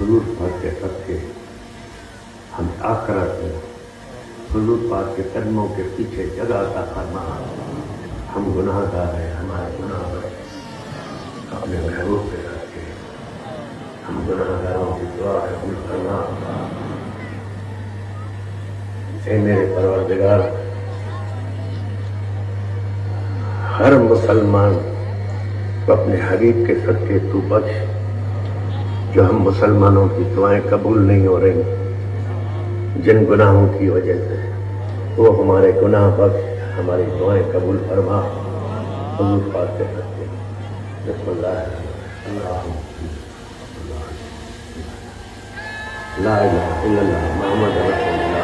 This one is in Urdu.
حضور پاک کے صدقے ہم آخرت میں حضور پاک کے قدموں کے پیچھے جگہ عطا فرما. ہم گناہ گار ہیں، ہمارے گناہ اپنے محبوب کے رکھ کے ہم گناہ گاروں کی دعا قبول فرما. اے میرے پروردگار، ہر مسلمان کو اپنے حبیب کے صدقے تو بخش. جو ہم مسلمانوں کی دعائیں قبول نہیں ہو رہی جن گناہوں کی وجہ سے، وہ ہمارے گناہ بخش، ہماری دعائیں قبول فرما. حضور پاک کے صدقے بسم اللہ لا الہ الا اللہ محمد رسول اللہ.